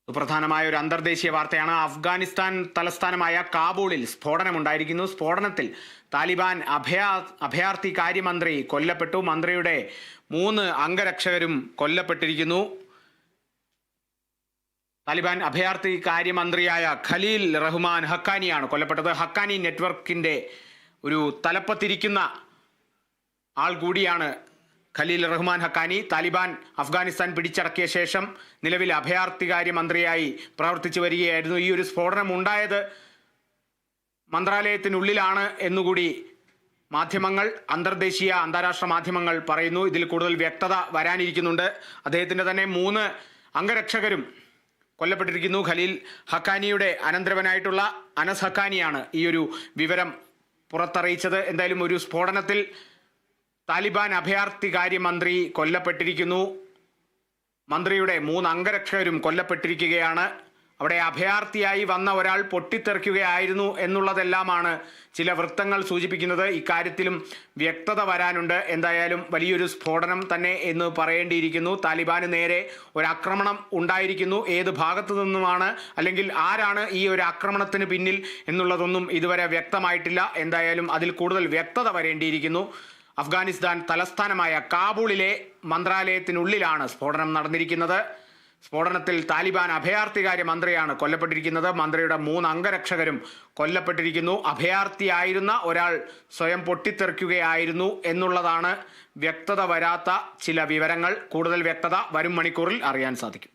സുപ്രധാനമായ ഒരു അന്തർദേശീയ വാർത്തയാണ്. അഫ്ഗാനിസ്ഥാൻ തലസ്ഥാനമായ കാബൂളിൽ സ്ഫോടനമുണ്ടായിരിക്കുന്നു. സ്ഫോടനത്തിൽ താലിബാൻ അഭയാർത്ഥി കാര്യമന്ത്രി കൊല്ലപ്പെട്ടു. മന്ത്രിയുടെ 3 അംഗരക്ഷകരും കൊല്ലപ്പെട്ടിരിക്കുന്നു. താലിബാൻ അഭയാർത്ഥി കാര്യമന്ത്രിയായ ഖലീൽ റഹ്മാൻ ഹക്കാനിയാണ് കൊല്ലപ്പെട്ടത്. ഹക്കാനി നെറ്റ്വർക്കിന്റെ ഒരു തലപ്പത്തിരിക്കുന്ന ആൾ കൂടിയാണ് ഖലീൽ റഹ്മാൻ ഹക്കാനി. താലിബാൻ അഫ്ഗാനിസ്ഥാൻ പിടിച്ചടക്കിയ ശേഷം നിലവിൽ അഭയാർത്ഥികാര്യ മന്ത്രിയായി പ്രവർത്തിച്ചു വരികയായിരുന്നു. ഈ ഒരു സ്ഫോടനം ഉണ്ടായത് മന്ത്രാലയത്തിനുള്ളിലാണ് എന്നുകൂടി മാധ്യമങ്ങൾ, അന്താരാഷ്ട്ര മാധ്യമങ്ങൾ പറയുന്നു. ഇതിൽ കൂടുതൽ വ്യക്തത വരാനിരിക്കുന്നുണ്ട്. അദ്ദേഹത്തിൻ്റെ തന്നെ 3 അംഗരക്ഷകരും കൊല്ലപ്പെട്ടിരിക്കുന്നു. ഖലീൽ ഹക്കാനിയുടെ അനന്തരവനായിട്ടുള്ള അനസ് ഹക്കാനിയാണ് ഈ ഒരു വിവരം പുറത്തറിയിച്ചത്. എന്തായാലും ഒരു സ്ഫോടനത്തിൽ താലിബാൻ അഭയാർത്ഥി കാര്യമന്ത്രി കൊല്ലപ്പെട്ടിരിക്കുന്നു. മന്ത്രിയുടെ 3 അംഗരക്ഷകരും കൊല്ലപ്പെട്ടിരിക്കുകയാണ്. അവിടെ അഭയാർത്ഥിയായി വന്ന ഒരാൾ പൊട്ടിത്തെറിക്കുകയായിരുന്നു എന്നുള്ളതെല്ലാമാണ് ചില വൃത്തങ്ങൾ സൂചിപ്പിക്കുന്നത്. ഇക്കാര്യത്തിലും വ്യക്തത വരാനുണ്ട്. എന്തായാലും വലിയൊരു സ്ഫോടനം തന്നെ എന്ന് പറയേണ്ടിയിരിക്കുന്നു. താലിബാന് നേരെ ഒരാക്രമണം ഉണ്ടായിരിക്കുന്നു. ഏത് ഭാഗത്തു നിന്നുമാണ്, അല്ലെങ്കിൽ ആരാണ് ഈ ഒരു ആക്രമണത്തിന് പിന്നിൽ എന്നുള്ളതൊന്നും ഇതുവരെ വ്യക്തമായിട്ടില്ല. എന്തായാലും അതിൽ കൂടുതൽ വ്യക്തത വരേണ്ടിയിരിക്കുന്നു. അഫ്ഗാനിസ്ഥാൻ തലസ്ഥാനമായ കാബൂളിലെ മന്ത്രാലയത്തിനുള്ളിലാണ് സ്ഫോടനം നടന്നിരിക്കുന്നത്. സ്ഫോടനത്തിൽ താലിബാൻ അഭയാർത്ഥികാര്യ മന്ത്രിയാണ് കൊല്ലപ്പെട്ടിരിക്കുന്നത്. മന്ത്രിയുടെ 3 അംഗരക്ഷകരും കൊല്ലപ്പെട്ടിരിക്കുന്നു. അഭയാർത്ഥിയായിരുന്ന ഒരാൾ സ്വയം പൊട്ടിത്തെറിക്കുകയായിരുന്നു എന്നുള്ളതാണ് വ്യക്തത വരാത്ത ചില വിവരങ്ങൾ. കൂടുതൽ വ്യക്തത വരും മണിക്കൂറിൽ അറിയാൻ സാധിക്കും.